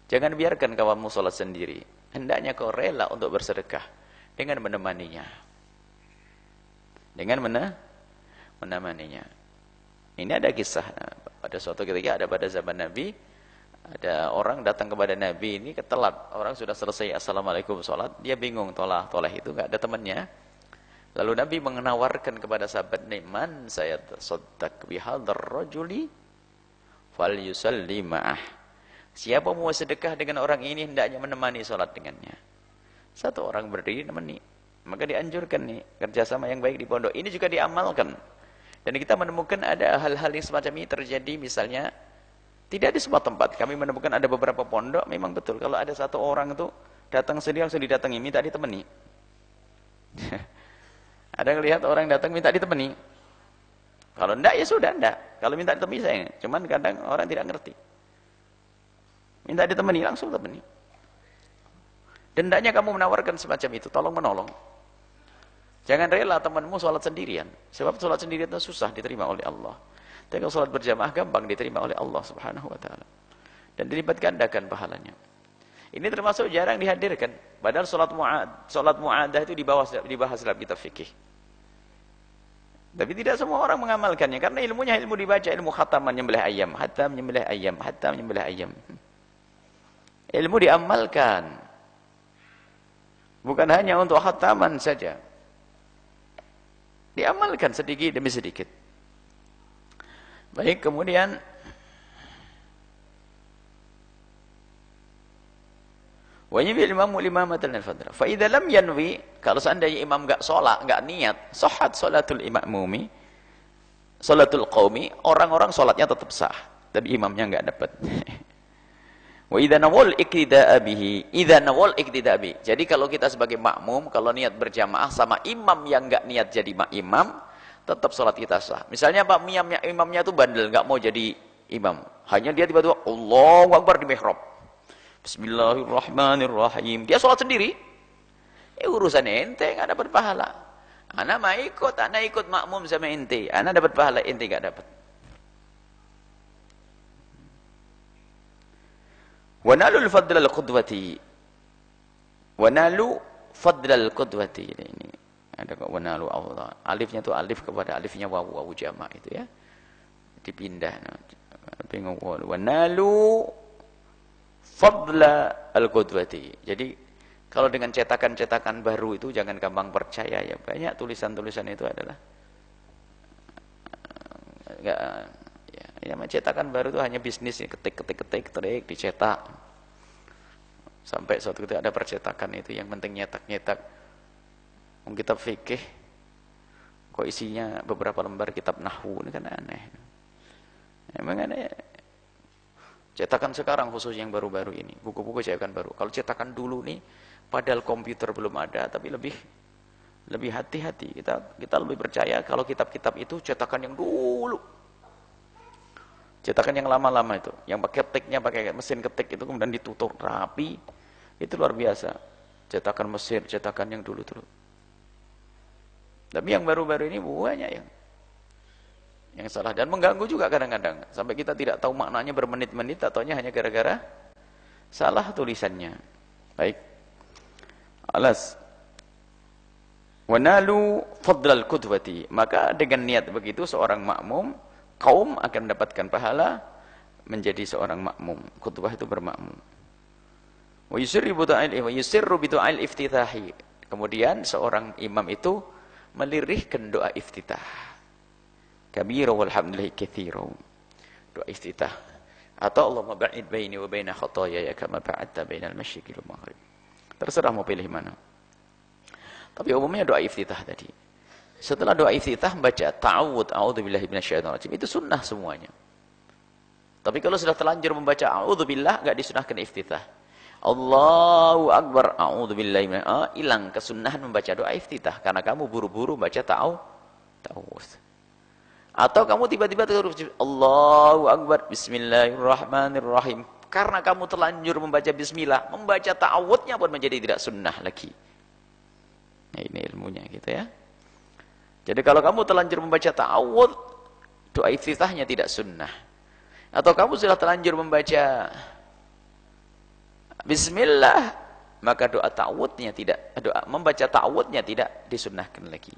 S2: Jangan biarkan kawanmu sholat sendiri. Hendaknya kau rela untuk bersedekah dengan menemaninya. Dengan menemaninya. Ini ada kisah. Pada suatu ketika ada pada zaman Nabi, ada orang datang kepada Nabi ini ketelat. Orang sudah selesai assalamualaikum sholat, dia bingung toleh itu nggak ada temannya. Lalu Nabi menawarkan kepada sahabat, "Man saya tasaddaq bihadzal rajuli falyusalli ma'ah." Siapa mau sedekah dengan orang ini hendaknya menemani sholat dengannya. Satu orang berdiri nemani. Maka dianjurkan nih kerjasama yang baik di pondok. Ini juga diamalkan. Dan kita menemukan ada hal-hal yang semacam ini terjadi misalnya tidak di semua tempat. Kami menemukan ada beberapa pondok memang betul kalau ada satu orang itu datang sendiri langsung didatangi minta ditemani. Ada yang lihat orang datang minta ditemani. Kalau enggak ya sudah enggak. Kalau minta ditemani saya. Cuman kadang orang tidak ngerti. Minta ditemani langsung temani. Dan hendaknya kamu menawarkan semacam itu, tolong menolong. Jangan rela temanmu sholat sendirian. Sebab sholat sendirian itu susah diterima oleh Allah. Tapi kalau sholat berjamaah gampang diterima oleh Allah subhanahu wa ta'ala. Dan dilipat gandakan pahalanya. Ini termasuk jarang dihadirkan. Padahal sholat mu'adah itu dibahas dalam kitab fikih. Tapi tidak semua orang mengamalkannya. Karena ilmunya ilmu dibaca, ilmu khataman nyembelih ayam. Hatam nyembelih ayam. Hatam nyembelih ayam. Ilmu diamalkan. Bukan hanya untuk khataman saja. Diamalkan sedikit demi sedikit. Baik, kemudian wa yabil imamu limamatan al-fadra. Fa idza lam yanwi, kalau seandainya imam enggak salat, enggak niat, sahhat salatul imamumi, salatul qaumi, orang-orang salatnya tetap sah, tapi imamnya enggak dapat. Wa idza nawal iktida'a bihi, idza nawal iktida'a bihi. Jadi kalau kita sebagai makmum kalau niat berjamaah sama imam yang enggak niat jadi imam, tetap salat kita sah. Misalnya Pak imamnya itu bandel, enggak mau jadi imam. Hanya dia tiba-tiba Allahu Akbar di mihrab. Bismillahirrahmanirrahim. Dia salat sendiri. Urusan ente enggak dapat pahala. Ana mah ikut, ana ikut makmum sama ente. Ana dapat pahala, ente enggak dapat. Wanalul fadlal qudwati. Wanalu fadlal qudwati. Ini ada kok wanalu Allah. Alifnya itu alif kepada alifnya wawu jamak itu ya. Dipindah. Bingung. Wanalu fadla al-qudwati. Jadi kalau dengan cetakan-cetakan baru itu jangan gampang percaya ya. Banyak tulisan-tulisan itu adalah enggak ya, cetakan baru itu hanya bisnis, ketik dicetak. Sampai suatu ketika ada percetakan itu yang penting nyetak. Kitab fikih kok isinya beberapa lembar kitab nahwu, ini kan aneh. Emang aneh. Cetakan sekarang khusus yang baru-baru ini, buku-buku cetakan baru. Kalau cetakan dulu nih, padahal komputer belum ada, tapi lebih hati-hati. Kita lebih percaya kalau kitab-kitab itu cetakan yang dulu. Cetakan yang lama-lama itu, yang pakai ketiknya pakai mesin ketik itu kemudian ditutur rapi, itu luar biasa. Cetakan Mesir, cetakan yang dulu-dulu. Tapi yang baru-baru ini banyak yang salah dan mengganggu juga kadang-kadang. Sampai kita tidak tahu maknanya bermenit-menit, ataunya hanya gara-gara salah tulisannya. Baik. Alas. Wanalu fadlal qudwati. Maka dengan niat begitu seorang makmum kaum akan mendapatkan pahala menjadi seorang makmum. Khutbah itu bermakmum. Wa yusirru bi du'ail iftitahi. Kemudian seorang imam itu melirihkan doa iftitah. Kabiru walhamdulillahi katsiru. Doa iftitah. Atau Allahumma ba'id baini wa baina khataaya kama ba'adta bainal masyriqi wal maghrib. Terserah mau pilih mana. Tapi umumnya doa iftitah tadi. Setelah doa iftitah membaca ta'awudz, a'udzubillahi minasyaitonir rajim. Itu sunnah semuanya. Tapi kalau sudah terlanjur membaca a'udzubillah enggak disunahkan iftitah. Allahu akbar, a'udzubillahi hilang kesunahan membaca doa iftitah karena kamu buru-buru baca ta'awudz. Atau kamu tiba-tiba terus Allahu akbar, bismillahirrahmanirrahim. Karena kamu terlanjur membaca bismillah, membaca ta'awudnya pun menjadi tidak sunnah lagi. Nah, ini ilmunya gitu ya. Jadi kalau kamu terlanjur membaca ta'awudz, doa iftitahnya tidak sunnah. Atau kamu sudah terlanjur membaca bismillah, maka membaca ta'awudnya tidak disunnahkan lagi.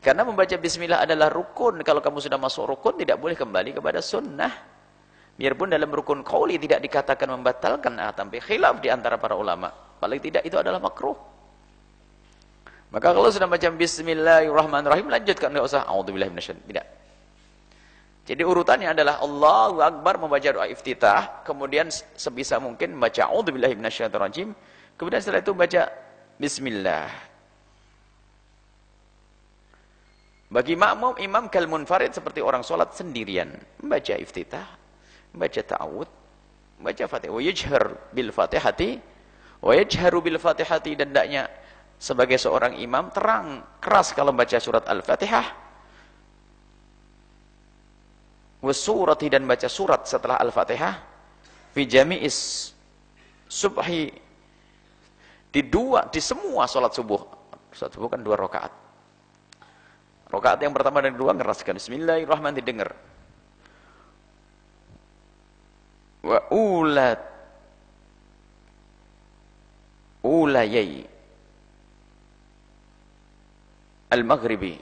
S2: Karena membaca bismillah adalah rukun. Kalau kamu sudah masuk rukun, tidak boleh kembali kepada sunnah. Biarpun dalam rukun qauli tidak dikatakan membatalkan, tapi khilaf di antara para ulama. Paling tidak itu adalah makruh. Maka kalau sudah baca bismillahirrahmanirrahim, lanjutkan, enggak usah a'udzubillahi minasyaitonir. Tidak. Jadi urutannya adalah Allahu akbar membaca doa iftitah, kemudian sebisa mungkin membaca a'udzubillahi minasyaitonir rajim, kemudian setelah itu baca bismillah. Bagi makmum, imam kal munfarid seperti orang salat sendirian, membaca iftitah, membaca ta'awudz, membaca Fatihah, wa yajhar bil Fatihati, wa yajharu bil Fatihati, dan hendaknya sebagai seorang imam terang keras kalau membaca surat Al-Fatihah, wasurati, dan baca surat setelah Al-Fatihah, fi jami'is subhi, di semua salat subuh. Salat subuh kan 2 rakaat. Rakaat yang pertama dan kedua ngeraskan bismillahirrahmanirrahim, didengar. Wa ulayai al-maghribi,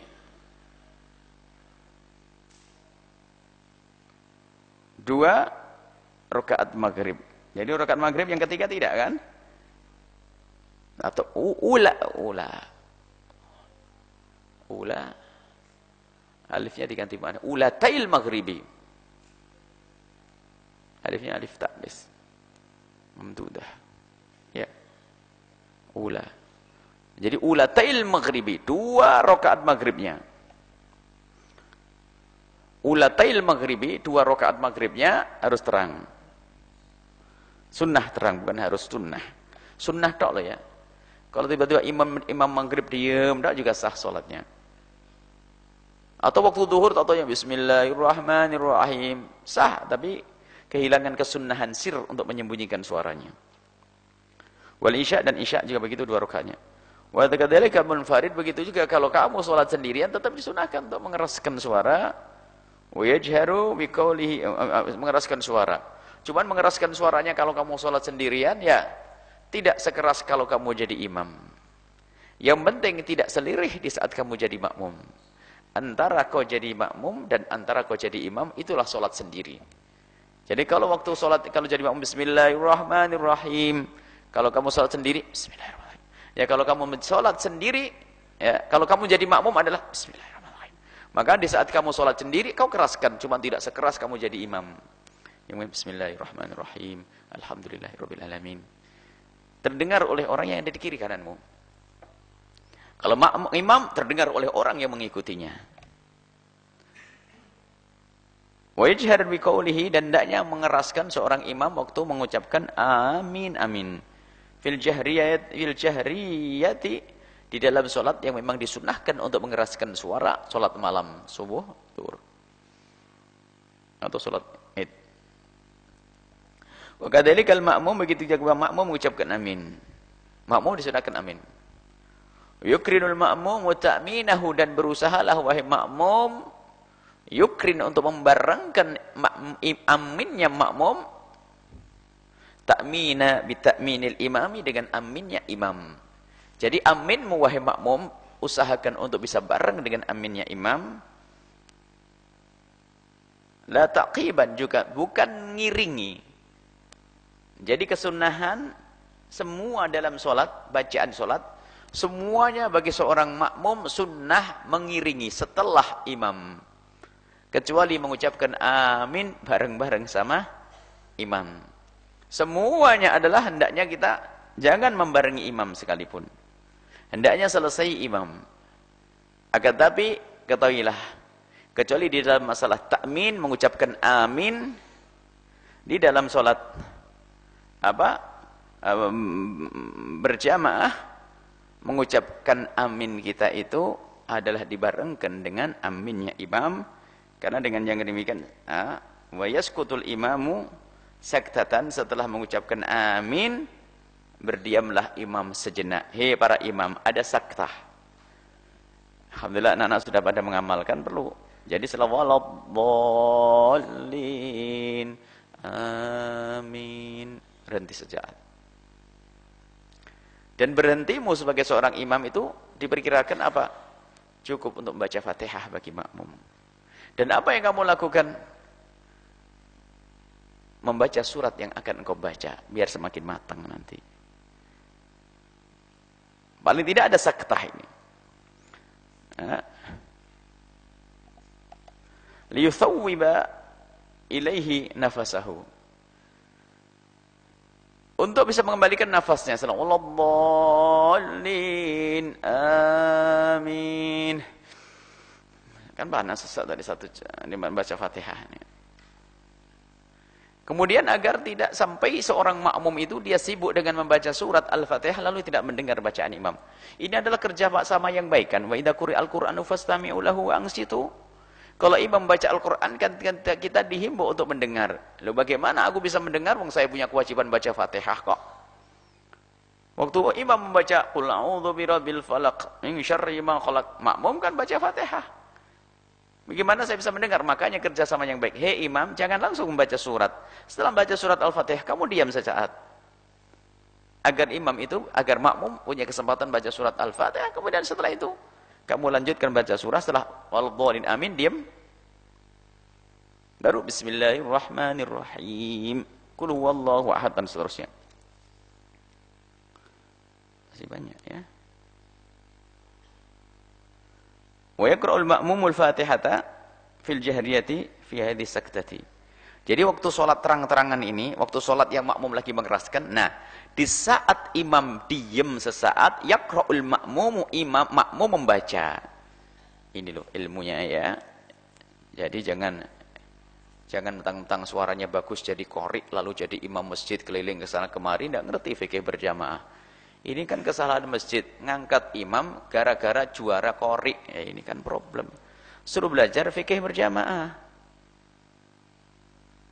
S2: dua rakaat maghrib. Jadi rakaat maghrib yang ketiga tidak kan? Atau ula alifnya diganti mana? Ulatail maghribi. Alifnya alif ta'nis mamdudah. Ya. Ula. Jadi ulatail maghribi, 2 rakaat maghribnya. Ulatail maghribi, 2 rakaat maghribnya harus terang. Sunnah terang, bukan harus sunnah. Sunnah tok loh ya. Kalau tiba-tiba imam maghrib diam, tak juga sah salatnya. Atau waktu zuhur atau yang bismillahirrahmanirrahim, sah, tapi kehilangan kesunnahan sir untuk menyembunyikan suaranya. Wal isya, dan isya juga begitu 2 rakaatnya. Wa kadzalika munfarid, begitu juga kalau kamu salat sendirian tetap disunahkan untuk mengeraskan suara. Wa yajharu biqaulihi, mengeraskan suara. Cuman mengeraskan suaranya kalau kamu salat sendirian ya tidak sekeras kalau kamu jadi imam. Yang penting tidak selirih di saat kamu jadi makmum. Antara kau jadi makmum dan antara kau jadi imam, itulah salat sendiri. Jadi kalau waktu salat, kalau jadi makmum bismillahirrahmanirrahim, kalau kamu salat sendiri bismillahirrahmanirrahim. Ya kalau kamu salat sendiri, ya kalau kamu jadi makmum adalah bismillahirrahmanirrahim. Maka di saat kamu salat sendiri kau keraskan, cuma tidak sekeras kamu jadi imam. Yang bismillahirrahmanirrahim, alhamdulillahirabbil alamin. Terdengar oleh orang yang ada di kiri kananmu. Kalau imam terdengar oleh orang yang mengikutinya. Wa yajhar biqaulihi, dan hendaknya mengeraskan seorang imam waktu mengucapkan amin amin. Fil jahriyati, di dalam salat yang memang disunahkan untuk mengeraskan suara, salat malam, subuh, zuhur, atau salat Id. Wa kadzalikal ma'mum, begitu juga makmum mengucapkan amin. Makmum disunahkan amin. Yukrinul ma'mum wa ta'minahu, dan berusahalah wahai makmum yukrin untuk membarengkan aminnya makmum, ta'mina bi ta'minil imami, dengan aminnya imam. Jadi aminmu wahai makmum usahakan untuk bisa bareng dengan aminnya imam. La taqiban, juga bukan ngiringi. Jadi kesunahan semua dalam solat, bacaan solat, Semuanya bagi seorang makmum sunnah mengiringi setelah imam. Kecuali mengucapkan amin bareng-bareng sama imam. Semuanya adalah hendaknya kita jangan membarengi imam sekalipun. Hendaknya selesai imam. Akan tapi ketahuilah, kecuali di dalam masalah takmin mengucapkan amin di dalam sholat berjamaah, mengucapkan amin kita itu adalah dibarengkan dengan aminnya imam, karena dengan yang demikian wa yaskutul imamu saktatan, setelah mengucapkan amin berdiamlah imam sejenak. Hei para imam, ada saktah. Alhamdulillah anak-anak sudah pada mengamalkan, perlu. Jadi setelah waladdallin amin, berhenti sejenak. Dan berhentimu sebagai seorang imam itu diperkirakan apa? Cukup untuk membaca Fatihah bagi makmum. Dan apa yang kamu lakukan? Membaca surat yang akan engkau baca, biar semakin matang nanti. Paling tidak ada saktah ini. Liyuthawwiba ilaihi nafasahu. Untuk bisa mengembalikan nafasnya. Walladdallin amin. Kan panas sesak tadi satu baca Fatihah. Kemudian agar tidak sampai seorang makmum itu dia sibuk dengan membaca surat Al-Fatihah lalu tidak mendengar bacaan imam. Ini adalah kerja sama yang baik kan. Wa idza quri'al Qur'anu fastami'u lahu wa ansitu. Kalau imam baca Al-Qur'an kan kita dihimbau untuk mendengar. Lalu bagaimana aku bisa mendengar wong saya punya kewajiban baca Fatihah kok. Waktu imam membaca qul a'udzu birabbil falaq min syarri ma khalaq, makmum kan baca Fatihah. Bagaimana saya bisa mendengar? Makanya kerjasama yang baik. Hei imam, jangan langsung membaca surat. Setelah membaca surat Al-Fatihah, kamu diam sesaat. Agar imam itu, agar makmum punya kesempatan baca surat Al-Fatihah. Kemudian setelah itu, kamu lanjutkan baca surat. Setelah walladdallin amin, diam. Baru bismillahirrahmanirrahim. Qul huwallahu ahad dan seterusnya. Masih banyak ya. Wa yaqra'ul ma'mumul Fatihata fil jahriyati fi hadhihi saktati. Jadi waktu sholat terang-terangan ini, waktu sholat yang makmum lagi mengeraskan, nah di saat imam diem sesaat, yaqra'ul makmum membaca. Ini loh ilmunya ya. Jadi jangan mentang-mentang suaranya bagus jadi qori lalu jadi imam masjid keliling ke sana kemari, enggak ngerti fikih berjamaah. Ini kan kesalahan masjid, ngangkat imam gara-gara juara qori. Ya, ini kan problem. Suruh belajar fikih berjamaah.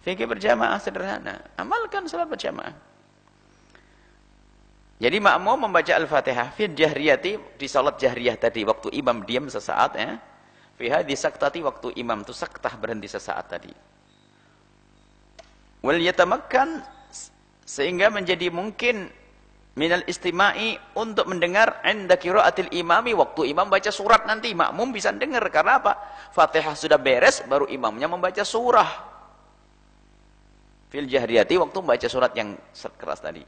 S2: Fikih berjamaah sederhana. Amalkan salat berjamaah. Jadi makmum membaca Al-Fatihah fi jahriyati, di salat jahriyah tadi waktu imam diam sesaat ya. Fi hadhi saktati, waktu imam itu saktah berhenti sesaat tadi. Wal yatamakkan, sehingga menjadi mungkin minal istima'i, untuk mendengar inda qiraatil imami, waktu imam baca surat nanti makmum bisa dengar. Karena apa? Fatihah sudah beres baru imamnya membaca surah. Fil jahriyati, waktu membaca surat yang keras tadi.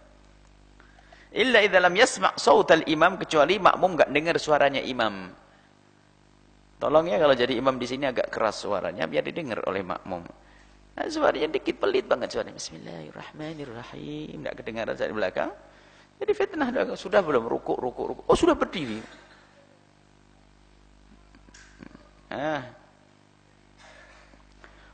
S2: Illa idza lam yasma' sautal imam, kecuali makmum enggak dengar suaranya imam. Tolong ya kalau jadi imam di sini agak keras suaranya biar didengar oleh makmum. Nah, suaranya dikit pelit banget suaranya. Bismillahirrahmanirrahim. Enggak kedengaran dari belakang. Jadi fitnah, sudah belum ruku. Oh sudah berdiri.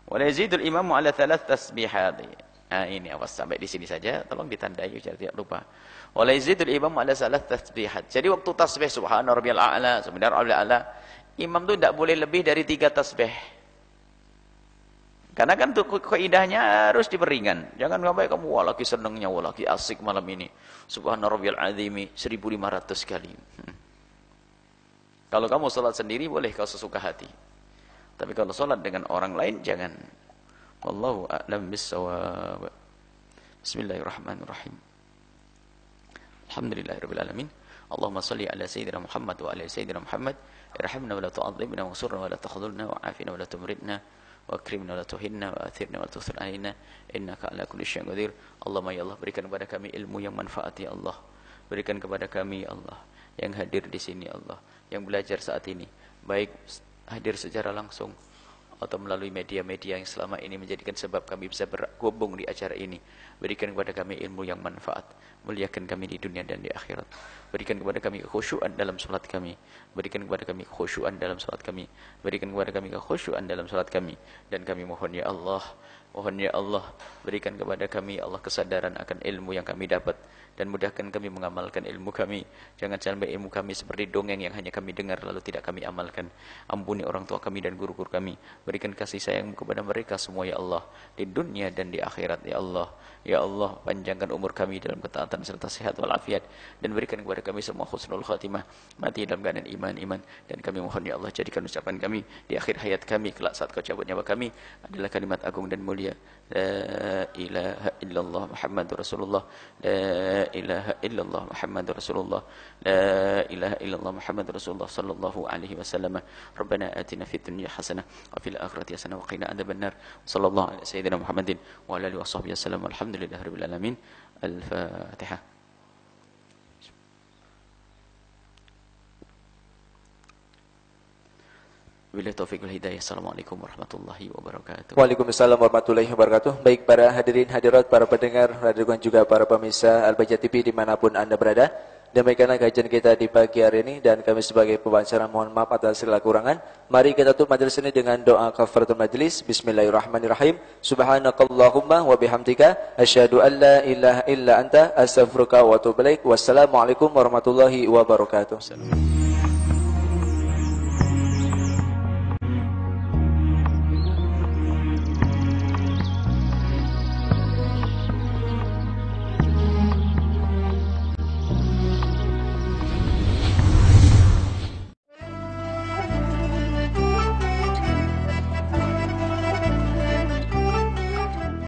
S2: Wa yazidul imamu ala thalath tasbihat. Ini awas sampai di sini saja, tolong ditandai biar tidak lupa. Wa yazidul imamu ala thalath tasbihat. Jadi waktu tasbih subhana rabbiyal a'la, subhana rabbiyal a'la, imam itu tidak boleh lebih dari 3 tasbih. Karena kan kaidahnya harus diperingan. Jangan sampai kamu wah lagi senengnya, wah lagi asik malam ini. Subhana rabbiyal azimi 1500 kali. Kalau kamu salat sendiri boleh kau sesuka hati. Tapi kalau salat dengan orang lain jangan. Wallahu a'lam bissawab. Bismillahirrahmanirrahim. Alhamdulillahirabbil alamin. Allahumma shalli ala sayyidina Muhammad wa ala sayyidina Muhammad. Irhamna wa la tu'adzibna wa surna wa la takhdhulna wa afina wa la tumridna. Wa la tuhinna wa athirna wa tuthir alaina innaka ala kulli syai'in qadir. Allahumma ya Allah, berikan kepada kami ilmu yang manfaat ya Allah. Berikan kepada kami ya Allah yang hadir di sini Allah, yang belajar saat ini, baik hadir secara langsung atau melalui media-media yang selama ini menjadikan sebab kami bisa bergabung di acara ini. Berikan kepada kami ilmu yang manfaat, muliakan kami di dunia dan di akhirat. Berikan kepada kami kekhusyuan dalam salat kami. Berikan kepada kami kekhusyuan dalam salat kami. Berikan kepada kami kekhusyuan dalam salat kami. Dan kami mohon ya Allah, berikan kepada kami Allah kesadaran akan ilmu yang kami dapat, dan mudahkan kami mengamalkan ilmu kami. Jangan sampai ilmu kami seperti dongeng yang hanya kami dengar lalu tidak kami amalkan. Ampuni orang tua kami dan guru-guru kami. Berikan kasih sayang kepada mereka semua ya Allah, di dunia dan di akhirat ya Allah. Ya Allah, panjangkan umur kami dalam ketaatan serta sehat walafiat, dan berikan kepada kami semua husnul khatimah, mati dalam keadaan iman. Dan kami mohon ya Allah, jadikan ucapan kami di akhir hayat kami kelak saat kau cabut nyawa kami adalah kalimat agung dan mulia, la ilaha illallah Muhammadur Rasulullah, la ilaha illallah Muhammadur Rasulullah, la ilaha illallah Muhammadur Rasulullah sallallahu alaihi wasallam. Rabbana atina fid dunya hasanah wa fil akhirati hasanah wa qina adzabannar. Sallallahu alaihi sayyidina Muhammadin wa ala alihi washabbihi wasallam. Alhamdulillahirabbil alamin. Al-Fatihah. Wabillahi taufiq wal hidayah. Assalamualaikum warahmatullahi wabarakatuh.
S1: Waalaikumsalam warahmatullahi wabarakatuh. Baik para hadirin hadirat, para pendengar radio dan juga para pemirsa Al-Baja TV dimanapun Anda berada, demikianlah kajian kita di pagi hari ini, dan kami sebagai pembicara mohon maaf atas segala kurangan. Mari kita tutup majelis ini dengan doa kafaratul majlis. Bismillahirrahmanirrahim. Subhanakallahumma wa bihamdika asyhadu an la ilaha illa anta astaghfiruka wa atubu ilaik. Wassalamualaikum warahmatullahi wabarakatuh.